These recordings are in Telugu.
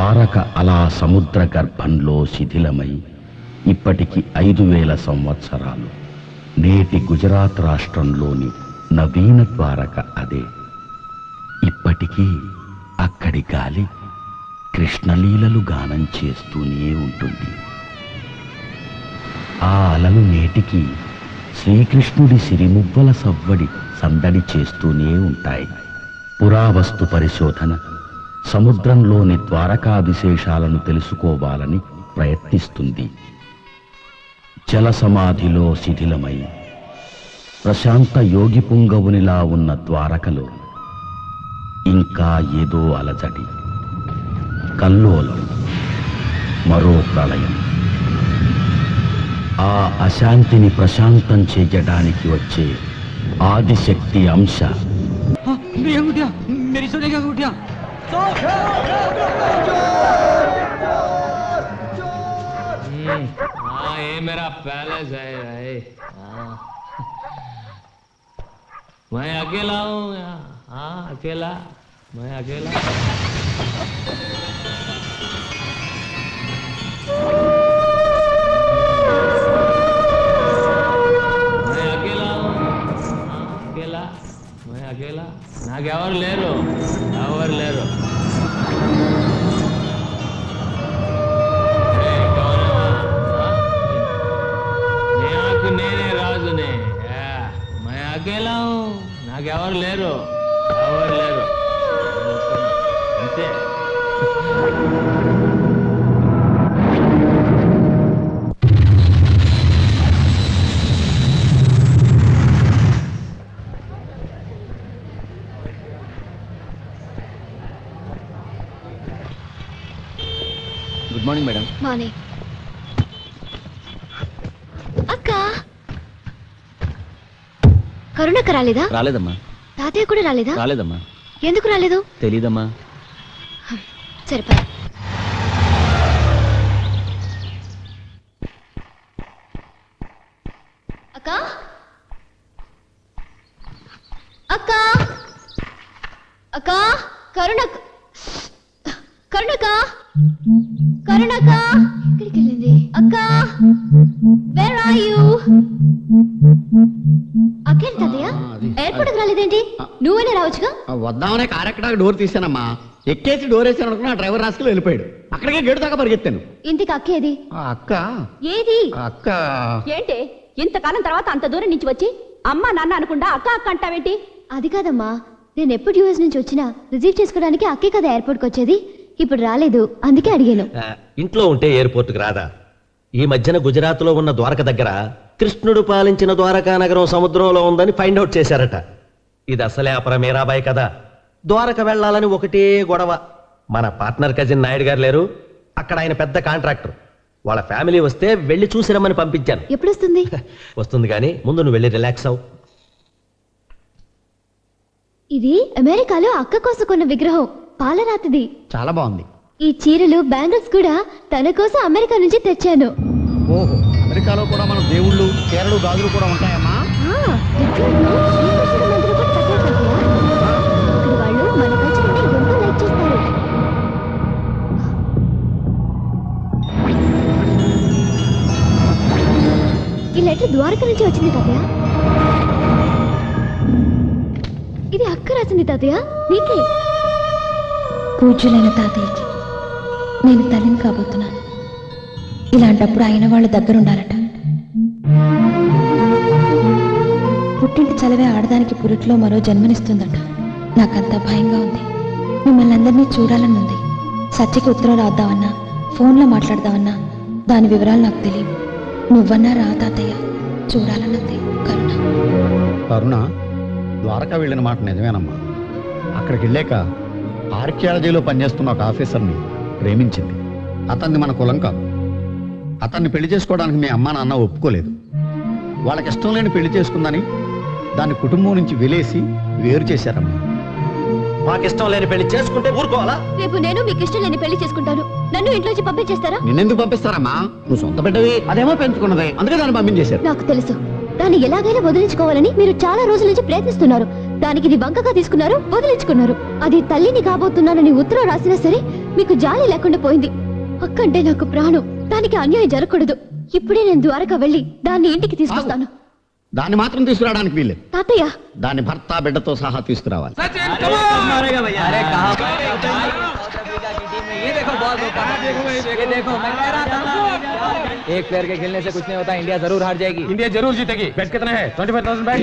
ద్వారక అలా సముద్ర గర్భంలో శిథిలమై ఇప్పటికి 5000 సంవత్సరాలు. నేటి గుజరాత్ రాష్ట్రంలోని నవీన ద్వారక అదే. ఇప్పటికీ అక్కడి గాలి కృష్ణలీలలు గానం చేస్తూనే ఉంటుంది. ఆ అలలు నేటికి శ్రీకృష్ణుడి సిరిమువ్వల సవ్వడి సందడి చేస్తూనే ఉంటాయి. పురావస్తు పరిశోధన సముద్రంలోని ద్వారకా విశేషాలను తెలుసుకోవాలని ప్రయత్నిస్తుంది. జల సమాధిలో శిథిలమై ప్రశాంత యోగి పుంగవునిలా ఉన్న ద్వారకలో ఇంకా ఏదో అలజడి, కల్లోలం, మరో ప్రళయం. ఆ అశాంతిని ప్రశాంతం చేయడానికి వచ్చే ఆదిశక్తి అంశ. ये मेरा पैलेस है भाई। मैं अकेला हूँ। हाँ अकेला, मैं अकेला। मैं अकेला हूँ। हाँ अकेला, मैं अकेला। నాకెవరు లేరు, ఎవరు లేరు. నేనే రాజునే. मैं अकेला हूँ, నాకెవరు లేరు, ఎవరు లేరు. అంతే. Good morning madam. మార్నింగ్. అక్క కరుణక్క రాలేదా? రాలేదమ్మా. తాతయ్య కూడా రాలేదా? రాలేదమ్మా. ఎందుకు రాలేదు? తెలీదమ్మా. సరిపా. అక్క అక్క అక్క కరుణక్క కరుణక్క కరుణక్క ఎక్కడికి వెళ్ళింది? అక్క వేర్ ఆర్ యు? అక్కేంటి తాతయ్య ఎయిర్పోర్ట్ కి రాలేదేంటి? నువ్వేనే రావచ్చుగా. వద్దామనే కార్ ఎక్కడ డోర్ తీసానమ్మా. ఎక్కేసి డోర్ వేసాను అనుకున్నా డ్రైవర్ రాసుకుని వెళ్ళిపోయాడు. అక్కడికే గేటు దాకా పరిగెత్తాను. ఇంటికి అక్కేది? అక్క ఏది? అక్క ఏంటి ఇంతకాలం తర్వాత అంత దూరం నుంచి వచ్చి అమ్మ నాన్న అనుకుండా అక్క అక్క అంటావేంటి? అది కాదమ్మా, నేను ఎప్పుడు యూఎస్ నుంచి వచ్చినా రిసీవ్ చేసుకోవడానికి అక్కే కదా ఎయిర్పోర్ట్కి వచ్చేది. ఇప్పుడు రాలేదు, అందుకే అడిగాను. ఇంట్లో ఉంటే ఎయిర్పోర్ట్కి రాదా? ఈ మధ్యన గుజరాత్లో ఉన్న ద్వారక దగ్గర కృష్ణుడు పాలించిన ద్వారకా నగరం సముద్రంలో ఉందని ఫైండ్ అవుట్ చేశారట. ఇది అసలే అపర మీరాబాయి కదా. ద్వారక వెళ్ళాలని ఒకటే గొడవ. మన పార్ట్నర్ కజిన్ నాయుడు గారు లేరు, అక్కడ ఆయన పెద్ద కాంట్రాక్టర్. వాళ్ళ ఫ్యామిలీ వస్తే వెళ్ళి చూసి రమ్మని పంపించాను. ఎప్పుడు వస్తుంది? వస్తుంది కానీ ముందు నువ్వు వెళ్ళి రిలాక్స్ అవు. ఇది అమెరికాలో అక్క కోసం కొన్న విగ్రహం, పాలరాతిది. చాలా బాగుంది. ఈ చీరలు బ్యాంగిల్స్ కూడా తన కోసం అమెరికా నుంచి తెచ్చాను. ఓహో, అమెరికాలో కూడా మన దేవుళ్ళు చీరలు గాజులు కూడా ఉంటాయమ్మా. వాళ్ళు మన కల్చర్ని ఎంతో లైక్ చేస్తారు. ఈ లెటర్ ద్వారక నుంచి వచ్చింది తాతయ్య. ఇది అక్క రాసింది తాతయ్య, నీకే. పూజ్యులైన తాతయ్యకి నేను తల్లిని కాబోతున్నాను. ఇలాంటప్పుడు అయిన వాళ్ళ దగ్గర ఉండాలట. పుట్టింటి చలవే ఆడదానికి పురిట్లో మరో జన్మనిస్తుందట. నాకంతా భయంగా ఉంది. మిమ్మల్ని అందరినీ చూడాలని ఉంది. సత్యకి ఉత్తరం రాద్దామన్నా, ఫోన్లో మాట్లాడదామన్నా దాని వివరాలు నాకు తెలియదు. నువ్వన్నా రా తాతయ్య, చూడాలన్నది కరుణ. కరుణ ద్వారకా వెళ్ళిన మాట నిజమేనమ్మా. అక్కడికి వెళ్ళాక ఆర్కియాలజీలో పనిచేస్తున్న ఒక ఆఫీసర్ని ప్రేమించింది. అతన్ని మన కులం కాదు. అతన్ని పెళ్లి చేసుకోవడానికి మీ అమ్మ నాన్న ఒప్పుకోలేదు. వాళ్ళకి ఇష్టం లేని పెళ్లి చేసుకుందని దాని కుటుంబం నుంచి వెలేసి వేరు చేశారమ్మా. మాకిష్టం లేని పెళ్లి చేసుకుంటే ఊరుకోవాలా? రేపు నేను మీకు ఇష్టం లేని పెళ్లి చేసుకుంటాను. నన్ను ఇంట్లోంచి పంపించేస్తారా? నిన్నెందుకు పంపిస్తారమ్మా? నువ్వు సొంత బిడ్డవి, అదేమో పెంచుకున్నదే, అందుకే దాన్ని పంపించేశారు. నాకు తెలుసు, దాన్ని ఎలాగైనా వదిలించుకోవాలని మీరు చాలా రోజుల నుంచి ప్రయత్నిస్తున్నారు. దానికి ఇది వంకగా తీసుకున్నారు, వదిలించుకున్నారు. అది తల్లిని కాబోతున్నానని ఉత్తరం రాసినా సరే మీకు జాలి లేకుండా పోయింది. అక్కంటే నాకు ప్రాణం, దానికి అన్యాయం జరగకూడదు. ఇప్పుడే నేను ద్వారకా వెళ్ళి దాన్ని ఇంటికి తీసుకొస్తాను. దాన్ని మాత్రం తీసుకురావడానికి వీల్లేదు. తాతయ్య, దాని భర్త బిడ్డతో సహా తీసుకురావాలి. एक प्लेयर के खेलने से कुछ नहीं होता, इंडिया जरूर हार जाएगी. इंडिया जरूर जीतेगी. बेट कितना है? 25,000 bat.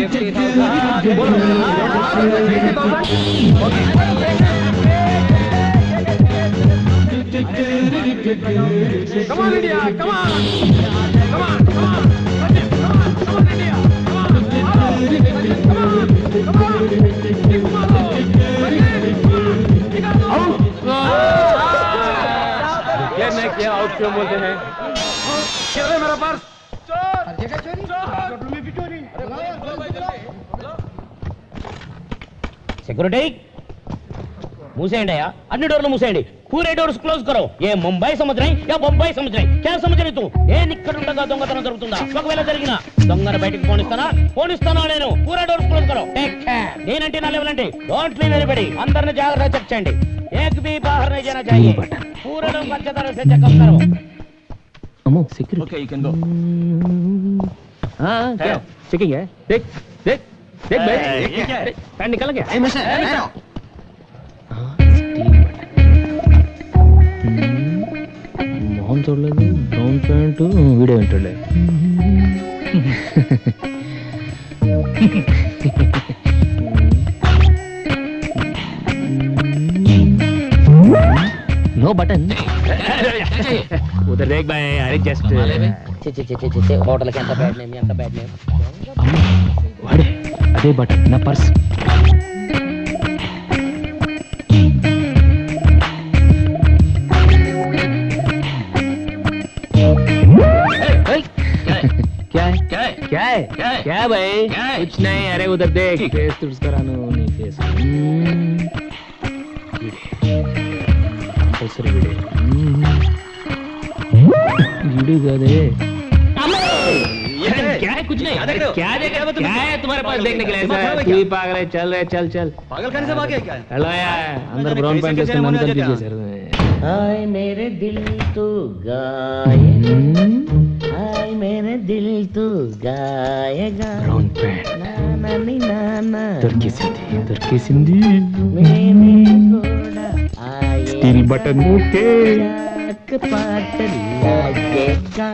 Come on India, come on, come on, come on, come on India, come on, क्या आउट क्यों बोलते हैं? मेरा पर्स सिक्योरिटी मूसेंडी या अन्नी डोर मूसेंडी पूरे डोर्स क्लोज करो. ये मुंबई समझ रही या बॉम्बई समझ रही? क्या समझ रही तू? ఏ నిక్కడుండగా దొంగతనం జరుగుతుందా? ఒకవేళ జరిగినా దొంగను బయటికి పోనిస్తానా నేను? పూరా డోర్స్ క్లోజ్ కరో. Take care. నేనంటే నా లెవెల్ అంటే డోంట్ లీవ్ ఎనీబడి. అందరిని జాగ్రత్తగా చెక్ చేయండి. एक भी बाहर नहीं जाना चाहिए. पूरे लोग अच्छे तरह से चेकअप करो. अमो security. Okay you can go. हां क्या चेकिंग है? देख देख देख भाई ये क्या है? पैन निकल गया. ए मिस्टर मोहन చూడలేదు. బ్రౌన్ ప్యాంట్ వీడియో వింటలే. No button. उधर देख भाई. अरे जस्ट होटल के अंत बैड नेम वाड़े अदे बटन ना पर्स. क्या भाई? कुछ नहीं. अरे उधर देख. फेस तुझ करानो नहीं फेस. कंपल्सरी वीडियो कादे. क्या है? कुछ नहीं. क्या देख रहे हो? क्या है तुम्हारे पास देखने के लिए? तू ही पागल है. चल रहे चल पागल खाने से भागे क्या? हेलो यार अंदर ब्राउन पैंट के मन कर दीजिए सर. हाय मेरे दिल तू गाएगा. हाय मेरे दिल तू गाएगा. ब्राउन पैंट नाना दरकी सिंधी स्टील बटन. ओके पाट लगेगा.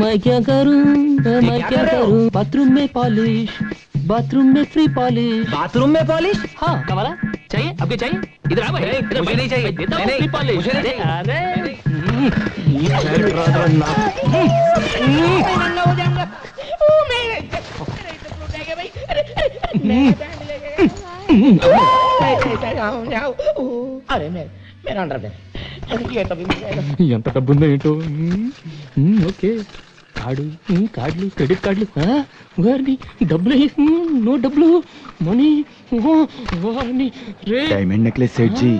मैं क्या करूं बाथरूम में पॉलिश. बाथरूम में फ्री पॉलिश. बाथरूम में पॉलिश. हाँ कमाला चाहिए. आपके चाहिए? इधर आ भाई. मुझे नहीं चाहिए. देता हूं फ्री पॉलिश. अरे अरे मेरा अंडरवेयर ఎంత డబ్బు ఉందో ఏంటో. ఓకే కార్డులు క్రెడిట్ కార్డులు. వారిని డబ్బులు. నో డబ్బులు మనీ. డైమండ్ నెక్లెస్ సెట్ జీ.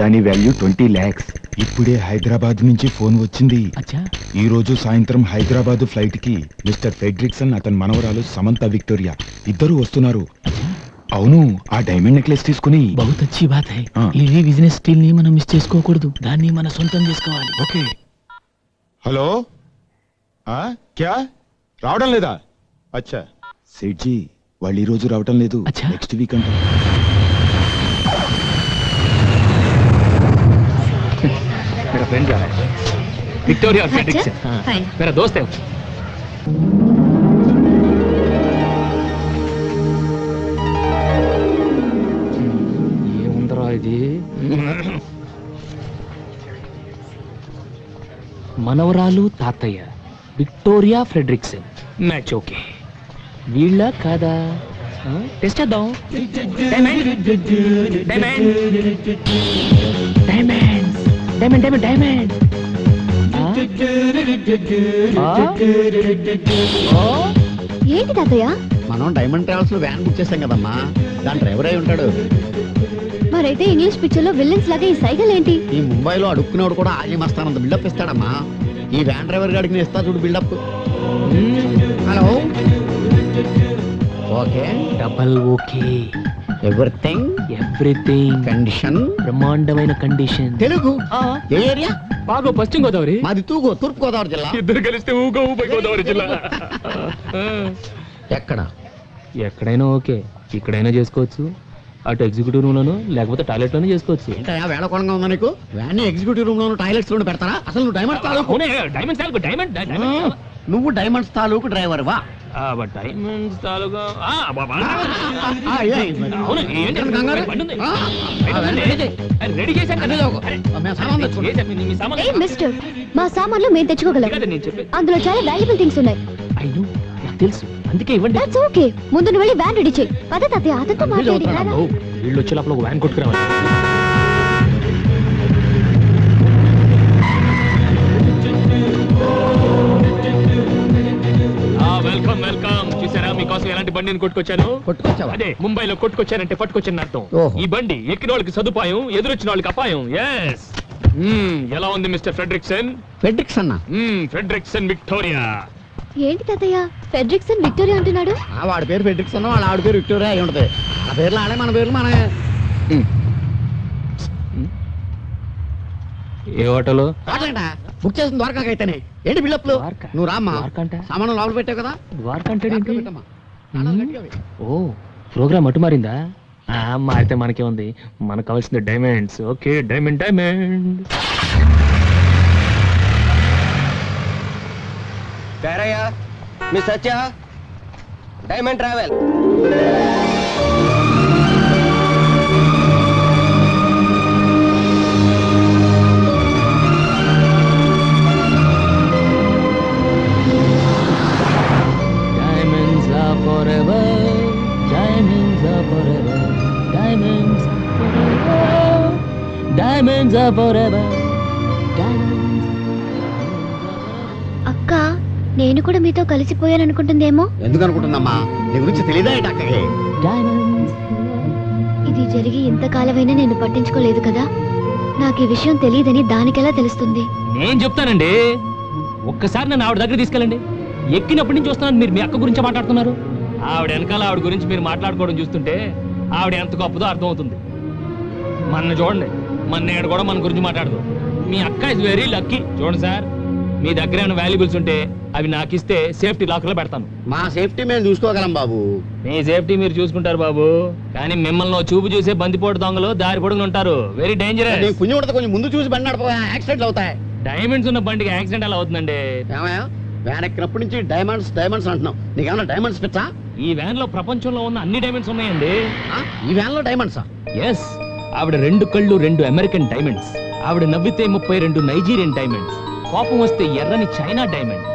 దాని వాల్యూ 20 lakhs. ఇప్పుడే హైదరాబాద్ నుంచి ఫోన్ వచ్చింది. ఈ రోజు సాయంత్రం హైదరాబాద్ ఫ్లైట్ కి మిస్టర్ ఫెడ్రిక్సన్ అతని మనవరాలు సమంత విక్టోరియా ఇద్దరు వస్తున్నారు. అవును ఆ డైమండ్ నెక్లెస్ తీసుకుని. బహుత్ అచ్చి బాత్ హై. ఈ బిజినెస్ స్టీల్ ని మనం మిస్ చేసుకోకూడదు. దాన్ని మన సొంతం చేసుకోవాలి. ఓకే. హలో క్యా రావడం లేదా? అచ్చా సేట్ జీ వాళ్ళు ఈ రోజు రావడం లేదు. నెక్స్ట్ వీక్ అంట. मेरा फ्रेंड जा रहा है. विक्टोरिया और फ्रेडरिक्सन. मेरा दोस्त है. ये ఉందరా ఇది. మనవరాలు తాతయ్య విక్టోరియా ఫ్రెడరిక్సన్ మ్యాచ్. ఓకే వీళ్ళ కాదా? టెస్ట్ చేద్దాం. డైమండ్ డైమండ్ డైమండ్ డైమండ్ ఏంటి తాతయ్య? మనం డైమండ్ ట్రావెల్స్ లో వ్యాన్ బుక్ చేసాం కదమ్మా, దాని డ్రైవర్ అయి ఉంటాడు. మరైతే ఇంగ్లీష్ పిక్చర్ లో విల్లన్స్ లాగా ఈ సైకిల్ ఏంటి? ఈ ముంబైలో అడుక్కునేవాడు కూడా ఆగి మస్తానంత బిల్డప్ ఇస్తాడమ్మా. ఈ వ్యాన్ డ్రైవర్ గాడికి నేను ఇస్తా చూడు buildup. Hello, okay, double okay, everything everything, condition, బ్రహ్మాండమైన కండిషన్. తెలుగు ఏ ఏరియా? బాగా పశ్చిమ గోదావరి. మాది తూగో, తూర్పు గోదావరి జిల్లా. ఇద్దరు కలిస్తే ఊగో ఊపై గోదావరి జిల్లా. ఎక్కడ? ఎక్కడైనా ఓకే, ఇక్కడైనా చేసుకోవచ్చు. అటు ఎగ్జిక్యూటివ్ రూమ్ లోను లేకపోతే టాయిలెట్ లోనే చేసుకోవచ్చు. ఏంటయ్యా వేళకోళంగా ఉందా నీకు? వ్యాన్ ఎగ్జిక్యూటివ్ రూమ్ లోను టాయిలెట్స్ లోను పెడతారా? అసలు నువ్వు డైమండ్స్ తాలూకు నువ్వు డైమండ్స్ తాలూకు డ్రైవర్ వా? డైమండ్స్ తాలూకా రెడీ చేశాను. ఏయ్ మిస్టర్, మా సామాన్లు మేము తెచ్చుకోగలం. అందులో చాలా వాల్యుబుల్ థింగ్స్ ఉన్నాయి. అయ్యో నాకు తెలుసు, అందుకే ఇవ్వండి. That's okay. ముందు నువ్వు వెళ్ళి వ్యాన్ రెడీ చేయి. పద తాతయ్య, అతనితో మాట్లాడి రారా. వీళ్ళు వచ్చే లోపల ఒక వ్యాన్ కొట్టుకురావాలి. Welcome welcome. చూసారా మీకోసం ఎలాంటి బండిని కొట్టుకొచ్చాను? కొట్టుకొచ్చావా? అదే ముంబైలో కొట్టుకొచ్చానంటే పట్టుకొచ్చాను అర్థం. ఈ బండి ఎక్కిన వాళ్ళకి సదుపాయం, ఎదురొచ్చిన వాళ్ళకి అపాయం. ఎస్. ఎలా ఉంది మిస్టర్ ఫ్రెడ్రిక్సన్? ఫెడ్రిక్సన్ Fredriksson Victoria. ఏంటి తాతయ్య ఫెడ్రిక్సన్ విక్టోరియా అంటున్నాడు? వాడి పేరు ఫెడ్రిక్సన్, వాళ్ళ ఆవిడ పేరు విక్టోరియా అయి ఉంటది. ఆ పేర్లు ఆడే, మన పేర్లు మన. ఏ హోటల్ బుక్ చేసిన ద్వారకా అయితేనే ఏంటి బిల్డప్లు? నువ్వు రామ్మా, సామాను లోపల పెట్టావు కదా. ఓ ప్రోగ్రామ్ అటు మారిందా? మారితే మనకే ఉంది, మనకు కావాల్సింది diamonds. Okay, diamond diamond. Miss Satya, diamond travel. Diamonds are forever, diamonds are forever, diamonds are forever, diamonds are forever, diamonds. అక్క, నేను కూడా మీతో కలిసిపోయాను అనుకుంటుందేమో. ఎందుకు అనుకుంటుందమ్మా? నీ గురించి తెలియదా అక్కకి? Diamonds. ఇది జరిగి ఇంతకాలమైనా నేను పట్టించుకోలేదు కదా. నాకు ఈ విషయం తెలియదని దానికెలా తెలుస్తుంది? నేను చెప్తానండి, ఒక్కసారి నన్ను ఆవిడ దగ్గర తీసుకెళ్ళండి. ఎక్కినప్పటి నుంచి వస్తున్నాను, మీరు మీ అక్క గురించి మాట్లాడుతున్నారు. ఆవిడ వెనకాల ఆవిడ గురించి మీరు మాట్లాడుకోవడం చూస్తుంటే ఆవిడ ఎంత గొప్పదో అర్థమవుతుంది. మన చూడండి, మన నేడు కూడా మన గురించి మాట్లాడదు. మీ అక్క ఇస్ వెరీ లక్కీ. చూడండి సార్, మీ దగ్గర ఏమైనా వాల్యుబుల్స్ ఉంటే అవి నాకు ఇస్తే సేఫ్టీ లాకర్లో పెడతాను. మా సేఫ్టీ మేము చూసుకోగలం బాబు. మీ సేఫ్టీ మీరు చూసుకుంటారు బాబు, కానీ మిమ్మల్ని చూపు చూసే బందిపోటు దొంగలు దారి పొడుగున ఉంటారు. Very dangerous. కొంచెం ముందు చూసి బండి నడప, యాక్సిడెంట్లు అవుతాయి. డైమండ్స్ ఉన్న బండికి యాక్సిడెంట్ ఎలా అవుతుందండి? ఏమయ్యా, వ్యాన్ ఎక్కినప్పటి నుంచి డైమండ్స్ డైమండ్స్ అంటున్నావు. నీకేమన్నా డైమండ్స్ పిచ్చా? ఈ వ్యాన్ లో ప్రపంచంలో ఉన్న అన్ని డైమండ్స్ ఉన్నాయండి. ఈ వ్యాన్ లో డైమండ్సా? ఎస్. ఆవిడ 2 కళ్ళు 2 అమెరికన్ డైమండ్స్, ఆవిడ నవ్వితే 32 నైజీరియన్ డైమండ్స్, కోపం వస్తే ఎర్రని China diamond,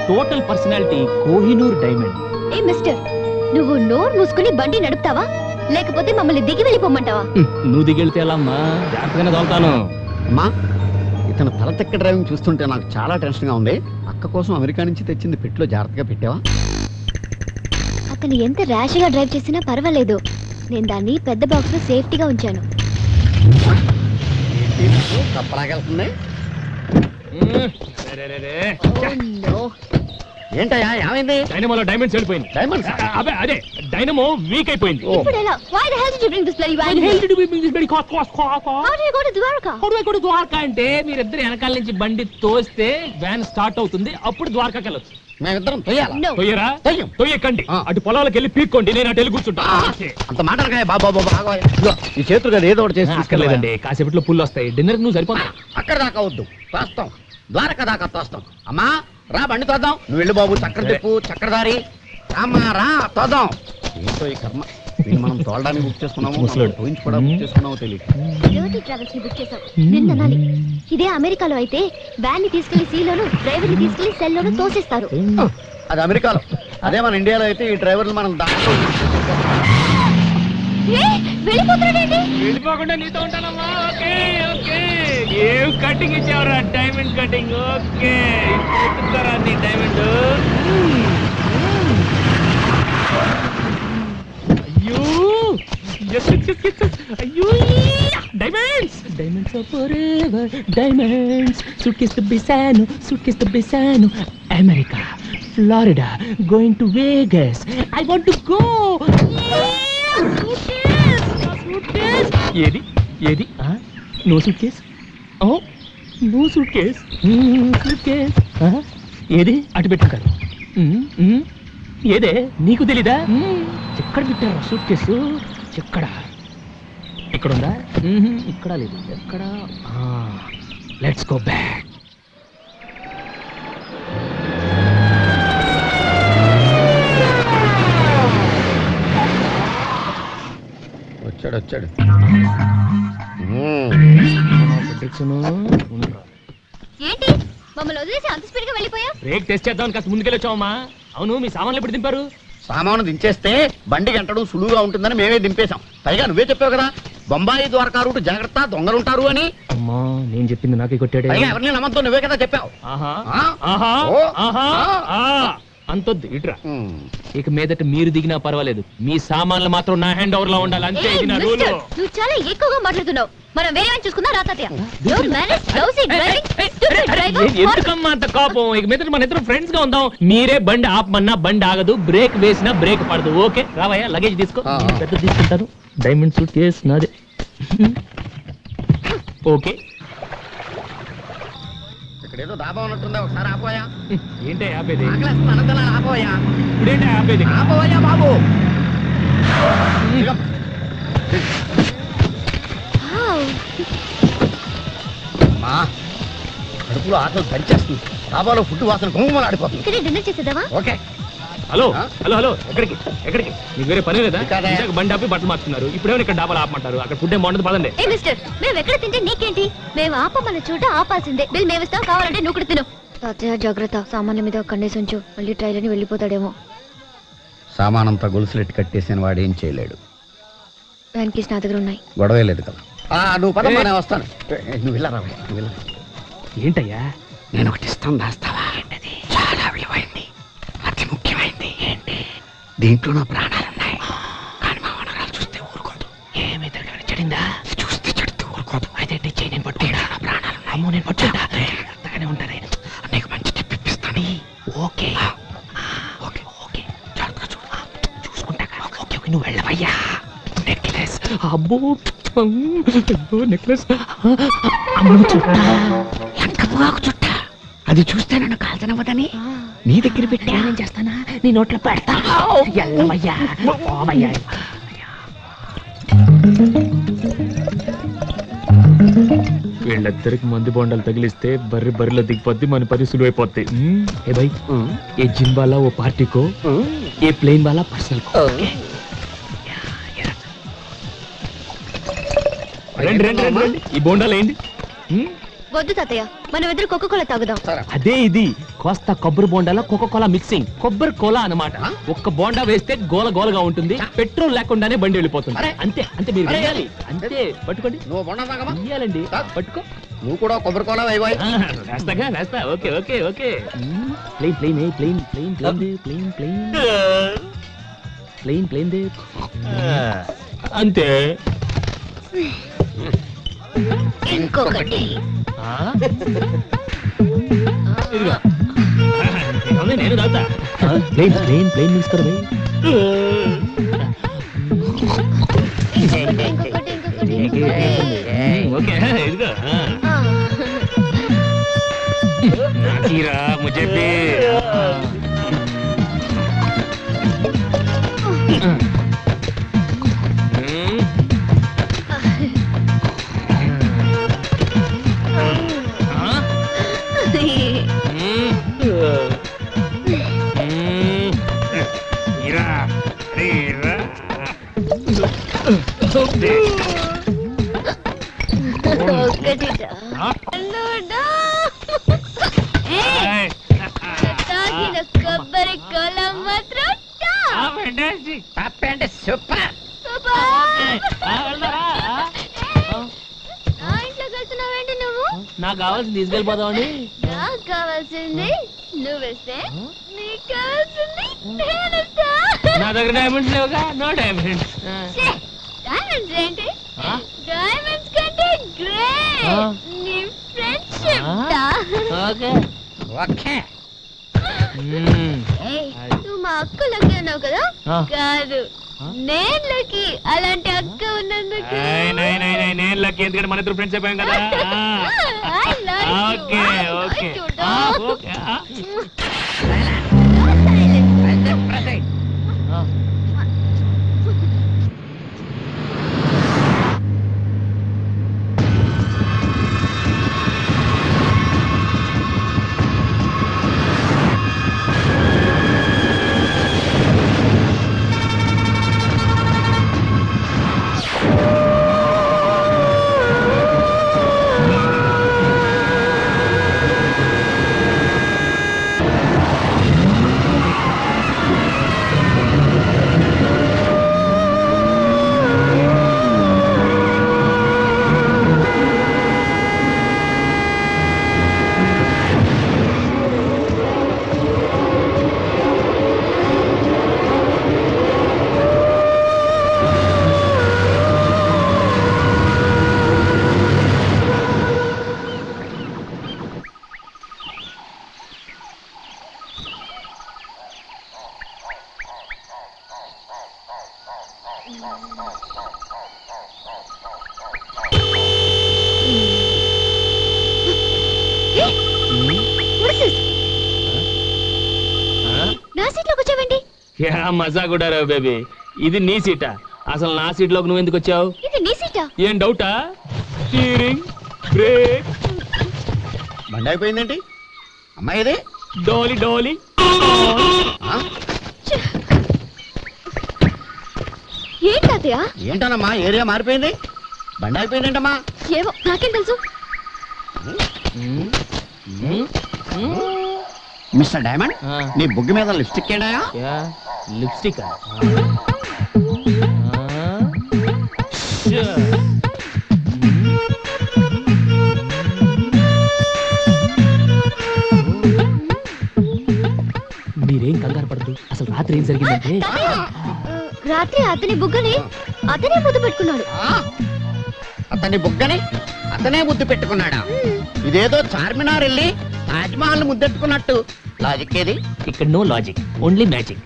total personality Kohinoor diamond. ఏ మిస్టర్, నువ్వు నోరు మూసుకుని బండి నడుపుతావా లేకపోతే మమ్మల్ని దిగి వెళ్ళిపోమంటావా? నువ్వు దిగెళ్తే ఎలా అమ్మా? జాగ్రత్తగానే తోలుతాను. అమ్మా, ఇతను తల తెక్క డ్రైవింగ్ చూస్తుంటే నాకు చాలా టెన్షన్ గా ఉంది. అక్క కోసం అమెరికా నుంచి తెచ్చింది పెట్టిలో జాగ్రత్తగా పెట్టావా? అతను ఎంత ర్యాష్ గా డ్రైవ్ చేసినా పర్వాలేదు. నేను దాన్ని పెద్ద బాక్స్ లో సేఫ్టీగా ఉంచాను. కప్పలాగెళ్తుంది. ఏంటయ్యా, ఏమైంది? డైనమోలో డైమండ్స్ వెళ్ళిపోయింది. డైమండ్స్? అదే డైనమో వీక్ అయిపోయింది. ఇప్పుడు ఎలా? Why the hell did you bring this bloody van? How do you go to Dwarka? Dwaraka అంటే మీరిద్దరు వెనకాల నుంచి బండి తోస్తే వ్యాన్ స్టార్ట్ అవుతుంది, అప్పుడు ద్వారకాకి వెళ్ళొచ్చు. మేమిద్దరం తొయ్యాలా? No. తొయ్యరా? తొయ్యకండి, అటు పొలాలకు వెళ్ళి పీక్కోండి, నేను అటు వెళ్ళి కూర్చుంటా. అంత మాటలకాయ బాబా, ఈ చేతులు కదా ఏదో ఒకటి చేసి తీసుకెళ్ళలేదండి, కాసేపట్లో పుల్లు వస్తాయి. డిన్నర్ నువ్వు సరిపోతా. అక్కడ దాకా వద్దు, తోస్తాం. ద్వారకా దాకా తోస్తాం. అమ్మా రా, బండి తోద్దాం. నువ్వు వెళ్ళు బాబు, చక్ర తిప్పు, చక్రధారి. అమ్మా రా, తోద్దాం. ఏంటో ఈ కర్మ, మనం తోలడానికి బుక్ చేసుకున్నాము, పోయించి కూడా బుక్ చేసుకున్నామో తెలియదు. Dirty Travels ని బుక్ చేసాం. నిన్న అనాలి. ఇదే అమెరికాలో అయితే వ్యాన్ ని తీసుకెళ్లి సీలోను, డ్రైవర్ ని తీసుకెళ్లి సెల్లోను తోసేస్తారు. అది అమెరికాలో. అదే మన ఇండియాలో అయితే ఈ డ్రైవర్లు మనం దాంట్లో వెళ్ళిపోతున్నాడేంటి? వెళ్ళిపోకుండా నీతో ఉంటానమ్మా. ఓకే ఓకే, ఏం కటింగ్ ఇచ్చావురా? Diamond cutting. ఓకే, ఎత్తుతారా నీ డైమండ్? అయ్యో అయ్యో, diamonds are forever, diamonds. Suitcase తో బిసాను, America, Florida, going to Vegas. I want to go. ఏది no suitcase. No suitcase. ఏది అటు పెట్టుకారు. ఏదే నీకు తెలీదా? ఎక్కడ పెట్టారు సూట్ కేసు? ఎక్కడుందా? ఇక్కడ లేదు. ఎక్కడ? Let's go back. వచ్చాడు. ఏంటి మమ్మల్ని వదిలేసి అంత స్పీడ్ గా వెళ్ళిపోయా? బ్రేక్ టెస్ట్ చేద్దాం కాస్త ముందుకెళ్ళొచ్చావమ్మా. అవును, మీ సామాన్లు ఎప్పుడు దింపారు? సామాను దించేస్తే బండి గంటడం సులువుగా ఉంటుందని మేమే దింపేశాం. పైగా నువ్వే చెప్పావు కదా, బొంబాయి ద్వారకా రూట్ జాగ్రత్త, దొంగలుంటారు అని. అమ్మా, నేను చెప్పింది నాకే కొట్టాడు. పైగా ఎవరిని నమ్మద్దు, నువ్వే కదా చెప్పావు. అంతొద్దు, ఇట్రా. ఇక మీదట మీరు దిగినా పర్వాలేదు, మీ సామాన్లు మాత్రం నా హ్యాండ్ ఓవర్ లో ఉండాలి, అంతే. ఇది నా రూల్. నువ్వు చాలా ఎక్కువగా మాట్లాడుతున్నావు. మనం వేరే వాడిని చూసుకుందాం రా తాతయ్య. ఎందుకమ్మా అంత కోపం? ఇక మీద మన ఇద్దరు ఫ్రెండ్స్ గా ఉందాం. మీరే బండి ఆపమన్నా బండి ఆగదు, బ్రేక్ వేసినా బ్రేక్ పడదు. ఓకే రావయ్యా, లగేజ్ తీసుకో. పెద్ద తీసుకుంటాను. డైమండ్ సూట్ కేస్ నాదే. ఓకే. ఇక్కడేదో దాబా ఉన్నట్టుందా, ఒకసారి ఆపోయా. ఏంటే ఆపేది? ఆపోయా. ఇప్పుడేంటే ఆపేది? ఆపోయా బాబు. కడుపులో ఆటలు దంచేస్తుంది, డాబాలో ఫుడ్ వాసన గుమ్మలు ఆడిపోతుంది. ఇక్కడే డిన్నర్ చేసేద్దామా? ఓకే. హలో, ఎక్కడికి? నీకు వేరే పని లేదా? బండి ఆపి బట్టలు మార్చుకున్నారు, ఇప్పుడేమో ఇక్కడ డాబాలు ఆపమంటారు? అక్కడ ఫుడ్ ఏం బాగుంటుంది, పదండి. ఏ మిస్టర్, మేము ఎక్కడ తింటే నీకేంటి? మేము ఆపమన్న చోట ఆపాల్సిందే. బిల్ మేము ఇస్తాం, కావాలంటే నువ్వు కూడా తిను. తాతయ్య జాగ్రత్త, సామాన్య మీద కన్నేసి ఉంచు, మళ్ళీ ట్రైల్ అని వెళ్ళిపోతాడేమో. సామానంతా గొలుసులెట్టి కట్టేసిన వాడేం చేయలేడు. వ్యాన్ కీస్ నా దగ్గర ఉన్నాయి. గొడవే లేదు కదా. నువ్వు పదమ్మా, నేను వస్తాను. నువ్వు వెళ్ళరా, నువ్వు వెళ్ళరా. ఏంటయ్యా? నేను ఒకటి ఇస్తాను, దాస్తావా? ఏంటది? చాలా విలువైంది, అతి ముఖ్యమైంది. ఏంటి? దీంట్లో నా ప్రాణాలున్నాయి, కానీ మా వనరాలు చూస్తే ఊరుకోదు. ఏమి చెడిందా? చూస్తే చెడితే ఊరుకోదు. అయితే చెయ్యి, నేను పట్టుకుంటా. నా ప్రాణాలు. అమ్మో, నేను పట్టుకుంటా. అంతగానే ఉంటానే. నీకు మంచి టిప్ ఇప్పిస్తాను. ఓకే ఓకే ఓకే, జాగ్రత్తగా చూడు. చూసుకుంటా. ఓకే, నువ్వు వెళ్ళవయ్యా. నెక్లెస్. అబ్బో, నెక్లెస్. చుట్ట అది చూస్తే నన్ను కాల్చనవ్వదని నీ దగ్గర పెట్టి నేను చేస్తానా? నీ నోట్లో పెడతా. ఎల్లవయ్యా, ఓవయ్యా. వీళ్ళిద్దరికి మంది బొండాలు తగిలిస్తే బర్రెలో దిగిపోద్ది, మన పని సులువైపోద్ది. ఏ భయ్, ఏ జిమ్ వాలా ఓ పార్టీకో, ఏ ప్లేన్ వాలా పర్సనల్ కో. రండి. ఈ బోండాలు ఏంటి? వద్దు తాతయ్య, మనం ఇద్దరు కోకోకోలా తాగుదాం. అదే ఇది, కోస్తా కొబ్బరి బోండాలో కోకోకోలా మిక్సింగ్. కొబ్బరి కోలా అన్నమాట. ఒక్క బోండా వేస్తే గోల గోలగా ఉంటుంది, పెట్రోల్ లేకుండానే బండి వెళ్ళిపోతుంది. అంతే మీరు వేయాలి, అంతే. పట్టుకోండి. నువ్వు బొండా తాగమా? వేయాలండి, పట్టుకో. నువ్వు కూడా కొబ్బరి కోలా వేయబోయ్. వేస్తా. ఓకే. ప్లేన్ అంతే. ఇంకొకటి. నేను తాగుతా. ప్లేన్ తీసుకోరా. ఓకే, ఇదిగో. నాకీరా ముझे भी. కొబ్బరి కోల మాత్రం సూపర్. ఇంట్లోకి వెళ్తున్నావేంటి నువ్వు? నాకు కావాల్సింది తీసుకెళ్ళిపోదామని. నాకు కావాల్సింది నువ్వేస్తే నీకు కావాల్సింది నేనేస్తా. నా దగ్గర డైమండ్స్ లేవుగా. No diamonds. డైమండ్స్ ఏంటి? డైమండ్స్ కంటే గ్రేట్ నీ ఫ్రెండ్షిప్. Okay okay. నువ్వు మా అక్క లక్కీ అన్నావు కదా? కాదు, నేను లక్కీ. అలాంటి అక్క ఉన్నందుకు. నేను లక్కీ, ఎందుకంటే మన ఇద్దరు ఫ్రెండ్స్ అయిపోయాం కదా. Okay okay okay. నా సీట్లో కూర్చోవండి. మజా కూడా రావు బేబీ. ఇది నీ సీటా? అసలు నా సీట్ లోకి నువ్వు ఎందుకు వచ్చావు? ఇది నీ సీటా? ఏం డౌటా? Steering, brake. బండి అయిపోయిందేంటి? అమ్మాయి ఇది డోలి డోలి. ఏంటయ్య? ఏంటనమ్మా ఏరియా మారిపోయింది? బండి అయిపోయిందేంటమ్మా? ఏమో నాకేం తెలుసు. మిస్టర్ డైమండ్, నీ బుగ్గి మీద లిప్స్టిక్ ఏంటా? లిప్స్టిక్. మీరేం కంగారు పడదు. అసలు రాత్రి ఏం జరిగిందంటే, రాత్రి అతని బుగ్గని అతనే ముద్దు పెట్టుకున్నాడు. అతని బుగ్గని అతనే ముద్దు పెట్టుకున్నాడా? ఇదేదో చార్మినార్ వెళ్ళి తాజ్మహల్ ముద్దెట్టుకున్నట్టు. లాజిక్ ఏది? ఇక్కడ నో లాజిక్, ఓన్లీ మ్యాజిక్.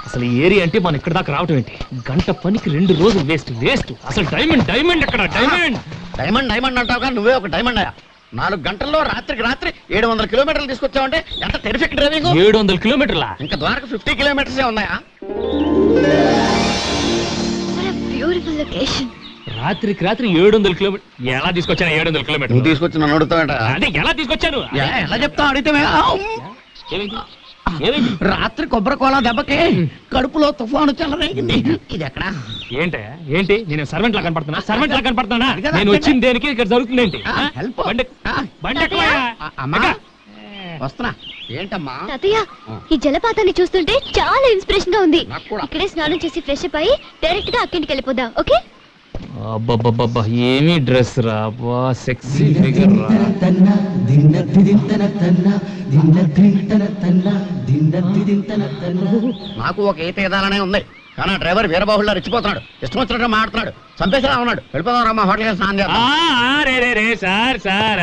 అసలు ఏరియా అంటే మనం ఇక్కడ దాకా రావటం ఏంటి? గంట పనికి 2 రోజులు వేస్ట్ వేస్ట్. అసలు డైమండ్ డైమండ్ ఎక్కడ? డైమండ్ డైమండ్ డైమండ్ అంటావుగా, నువ్వే ఒక డైమండ్ అయ్యా. 4 గంటల్లో రాత్రికి రాత్రి 700 కిలోమీటర్లు తీసుకొచ్చావంటే ఎంత టెరిఫిక్ డ్రైవింగ్. 700 కిలోమీటర్లా? ఇంకా ద్వారకు 50 కిలోమీటర్సే ఉన్నాయా? Beautiful location. రాత్రికి రాత్రి 700 కిలోమీటర్ ఎలా తీసుకొచ్చాను? 700 కిలోమీటర్ నువ్వు తీసుకొచ్చి నన్ను అడుగుతావేంట? అదే ఎలా తీసుకొచ్చాను? ఎలా చెప్తావు? అడిగితే రాత్రి కొబ్బరి కోలా దెబ్బకి కడుపులో తుఫాను చెలరేగింది. ఇది ఎక్కడ? ఏంటి నేను సర్వెంట్ లా కనపడుతున్నా? సర్వెంట్ లా కనపడుతున్నా? నేను వచ్చింది దేనికి? ఇక్కడ జరుగుతుంది ఏంటి? వస్తున్నా. ఏంటమ్మా? తాతయ్య, ఈ జలపాతాన్ని చూస్తుంటే చాలా ఇన్స్పిరేషన్ గా ఉంది. ఇక్కడే స్నానం చేసి ఫ్రెష్ అప్ అయ్యి డైరెక్ట్ గా అక్కింటికి వెళ్ళిపోదాం. ఓకే? అబ్బబ్బబ్బబ్బా, ఏమి డ్రెస్ రా, బా సెక్సీ ఫిగర్ రా. నాకు ఒక ఈత ఎదాలనే ఉంది, కానీ ఆ డ్రైవర్ వీరబాహుల్లో రెచ్చిపోతున్నాడు. ఇష్టం వచ్చినట్టు మాట్లాడు. చంపేసేలా ఉన్నాడు. వెళ్ళిపోదాం రమ్మా, హోటల్కి స్నానం చేద్దాం. సార్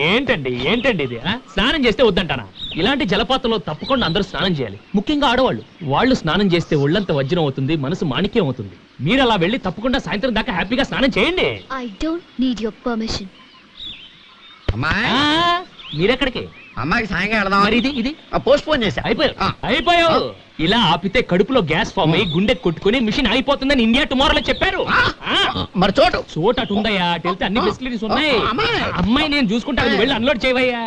ఏంటండి ఇది? స్నానం చేస్తే వద్దంటానా? ఇలాంటి జలపాతంలో తప్పకుండా అందరూ స్నానం చేయాలి, ముఖ్యంగా ఆడవాళ్ళు. వాళ్ళు స్నానం చేస్తే ఒళ్ళంత వజ్రం అవుతుంది, మనసు మాణిక్యం అవుతుంది. మీరు అలా వెళ్ళి తప్పకుండా సాయంత్రం దాకా హ్యాపీగా స్నానం చేయండి. I don't need your permission. అమ్మాయి, మీరెక్కడికి? అమ్మాయికి సాయంగా వెళదాం. మరి ఇది పోస్ట్ పోన్ చేశా. అయిపోయావు. ఇలా ఆపితే కడుపులో గ్యాస్ ఫామ్ అయ్యి గుండె కొట్టుకుని మిషన్ అయిపోతుందని ఇండియా టుమారోలో చెప్పారు. మరి చోటు అటు ఉందయ్యా, అటు వెళ్తే అన్ని ఫెసిలిటీస్ ఉన్నాయి. అమ్మాయి నేను చూసుకుంటాను, వెళ్ళి అన్లోడ్ చేయవయ్యా.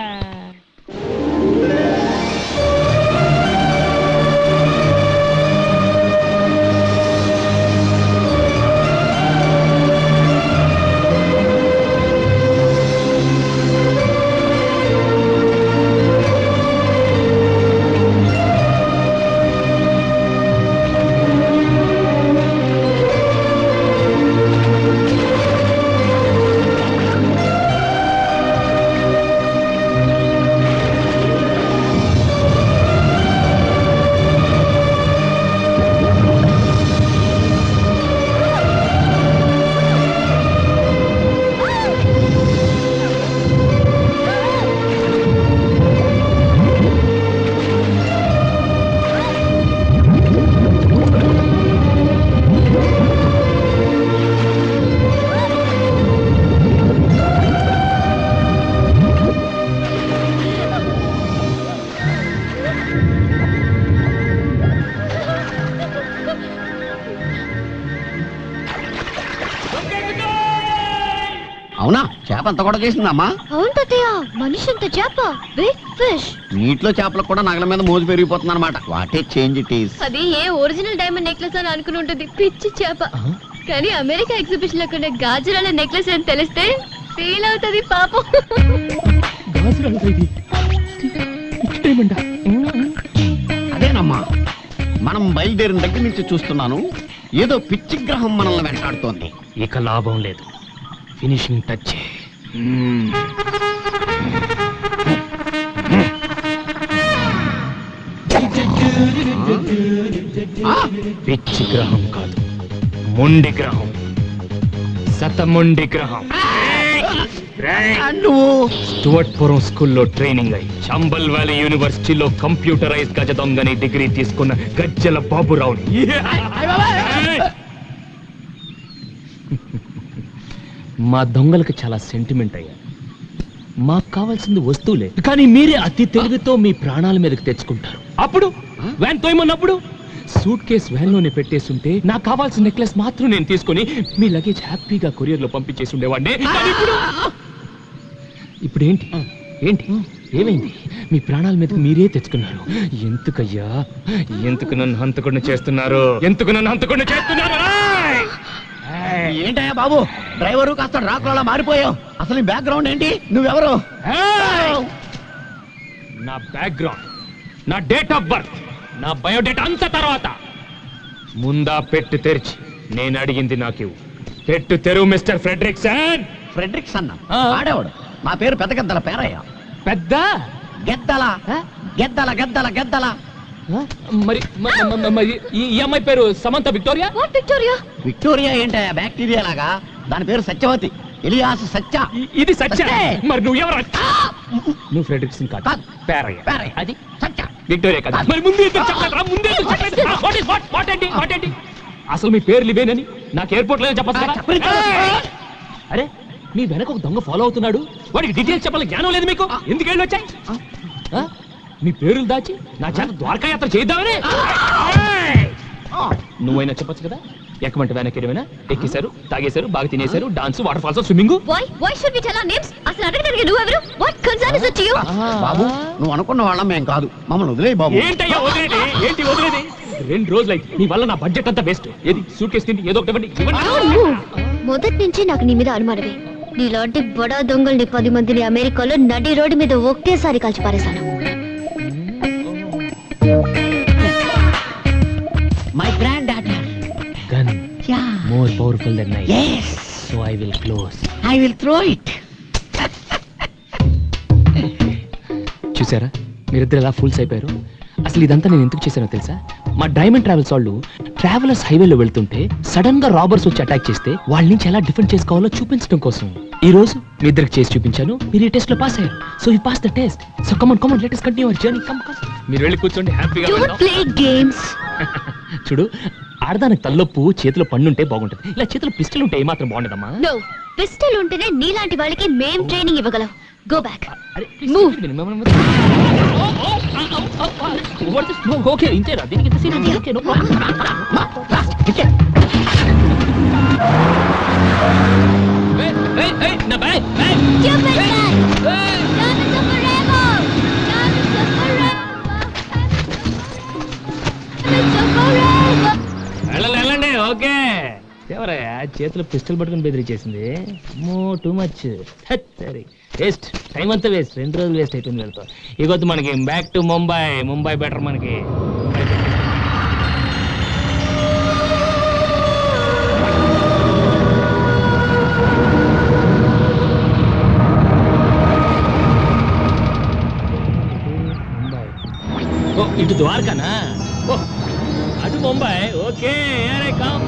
అవునా? చేప అంత కూడా చేసిందమ్మా? అవును తాతయ్య, మనిషి అంత చేప, బిగ్ ఫిష్. నీటిలో చేపలకు కూడా నగల మీద మోజు పెరిగిపోతుంది అనమాట. What a change it is. అది ఏ ఒరిజినల్ డైమండ్ నెక్లెస్ అని అనుకుని ఉంటుంది, పిచ్చి చేప. కానీ అమెరికా ఎగ్జిబిషన్ లో కొన్న గాజురాల నెక్లెస్ అని తెలిస్తే ఫీల్ అవుతుంది పాపం. అదేనమ్మా, మనం బయలుదేరిన దగ్గర నుంచి చూస్తున్నాను, ఏదో పిచ్చి గ్రహం మనల్ని వెంటాడుతోంది. ఇక లాభం లేదు, ఫినిషింగ్ టచ్. పిచ్చి గ్రహం కాదు, మొండి గ్రహం, శతమొండి గ్రహం. స్టువర్ట్పురం స్కూల్లో ట్రైనింగ్ అయి చంబల్ వ్యాలీ యూనివర్సిటీలో కంప్యూటరైజ్ గజ దొంగని డిగ్రీ తీసుకున్న గజ్జల బాబురావుని. మా దొంగలకు చాలా సెంటిమెంట్ అయ్యా. మాకు కావాల్సింది వస్తువులే, కానీ మీరే అతి తెలివితో మీ ప్రాణాల మీదకి తెచ్చుకుంటారు. అప్పుడు వ్యాన్ తోయమన్నప్పుడు సూట్ కేస్ వ్యాన్ లోనే పెట్టేస్తుంటే నాకు కావాల్సిన నెక్లెస్ మాత్రం నేను తీసుకొని మీ లగేజ్ హ్యాపీగా కొరియర్ లో పంపించేసి ఉండేవాడిని. ఇప్పుడు ఏంటి ఏంటి ఏమైంది? మీ ప్రాణాల మీదకి మీరే తెచ్చుకున్నారు. ఎందుకయ్యా, ఎందుకు నన్ను హంతకుండా చేస్తున్నారు? ఎందుకు నన్ను హంతకుండా చేస్తున్నారు? ఏంటయ్యా బాబు, డ్రైవరు కాస్త డ్రాకులా మారిపోయావు. అసలు బ్యాక్గ్రౌండ్ ఏంటి? నువ్వెవరు? నా బ్యాక్గ్రౌండ్, నా డేట్ ఆఫ్ బర్త్, నా బయోడేటా అంత తర్వాత ముందా పెట్టు తెరిచి నేను అడిగింది నాకు పెట్టు తెరువు మిస్టర్ ఫ్రెడ్రిక్సన్. ఫ్రెడ్రిక్సన్ ఆడేవాడు. నా పేరు పెద్ద గద్దల పేరయ్య. పెద్ద గెద్దల గెద్దల గెద్దల గెద్దల. మరి ఈ అమ్మాయి పేరు సమంత విక్టోరియా. విక్టోరియా విక్టోరియా ఏంటయ్యా? బ్యాక్టీరియా లాగా. దాని పేరు సత్యవతి, ఎలియాస్ సత్య. ఇది సత్య. మరి నువ్వు ఎవరు? నువ్వు ఫ్రెడ్రిక్సన్ కాదు, పేరయ్య. అది సత్య, విక్టోరియా కాదు. మరి ముందు అసలు మీ పేర్లు ఇవేనని నాకు ఎయిర్పోర్ట్ లో చెప్పచ్చు. అరే, మీ వెనక ఒక దొంగ ఫాలో అవుతున్నాడు, వాడికి డీటెయిల్స్ చెప్పాలి జ్ఞానం లేదు మీకు. ఎందుకు వెళ్ళి వచ్చాయి? మీ పేర్లు దాచి నా చేత ద్వారకా యాత్ర చేద్దామని. నువ్వైనా చెప్పచ్చు కదా. ఎక్కమంటే వెనక్కిడమైనా ఎక్కేశారు, తాగేశారు, బాగా తినేశారు, డాన్స్, వాటర్ ఫాల్స్, స్విమ్మింగ్. బాబు, నువ్వు అనుకున్న వాళ్ళం మేం కాదు, మమ్మల్ని వదిలే బాబు. ఏంటయ్యా వదిలేది? ఏంటి వదిలేది? 2 రోజులైతే నీ వల్ల నా బడ్జెట్ అంతా వేస్ట్. ఏది సూట్ కేసు తిండి ఏదో ఒకటి మొదటి నుంచి నాకు నీ మీద అనుమానమే. నీలాంటి బడా దొంగల్ని 10 మందిని అమెరికాలో నడి రోడ్డు మీద ఒకేసారి కాల్చి పారేశాను. My granddaughter gun more powerful than knife. So I will close. I will throw it. చూసారా మీరిద్దరు ఎలా ఫుల్స్ అయిపోయారు? అసలు ఇదంతా నేను ఎందుకు చేశానో తెలుసా? మా డైమండ్ ట్రావెల్స్ వాళ్ళు ట్రావెలర్స్ హైవేలో వెళ్తుంటే సడన్ గా రాబర్స్ వచ్చి అటాక్ చేస్తే వాళ్ళ నుంచి ఎలా డిఫెండ్ చేసుకోవాలో చూపించడం కోసం ఈ రోజు మీ ఇద్దరికి చేసి చూపించాను. మీరు ఈ టెస్ట్ లో పాస్ అయ్యారు. So you pass the test. So come on let us continue our journey. Come మీరు వెళ్ళి కూర్చోండి హ్యాపీగా. Don't play games. చూడు, ఆడదానికి తల్లొప్పు చేతిలో పన్నుంటే బాగుంటది. ఇలా చేతిలో పిస్టల్ ఉంటే ఏమాత్రం బాగుండదమ్మా. No, పిస్టల్ ఉంటేనే నీలాంటి వాళ్ళకి మేం ట్రైనింగ్ ఇవ్వగలం. Go back. Move. ఓకే, ఇంతేరా? దీనికి ఇంత సీన్ ఉంది. Okay, no problem. నా bag. Stupid guy. Diamonds are forever. Diamonds are forever. Diamonds are forever. వెళ్ళండి. ఓకే, ఎవరయ్యా చేతిలో పిస్టల్ పట్టుకుని బెదిరించేసింది? Too much. సరే, వేస్ట్, టైం అంతా వేస్ట్. 2 రోజులు వేస్ట్ అయిపోయింది వెళ్తా. ఇగొద్దు మనకి back to Mumbai. Mumbai better మనకి. ఇటు ద్వారకానా? అటు ముంబై. Okay, come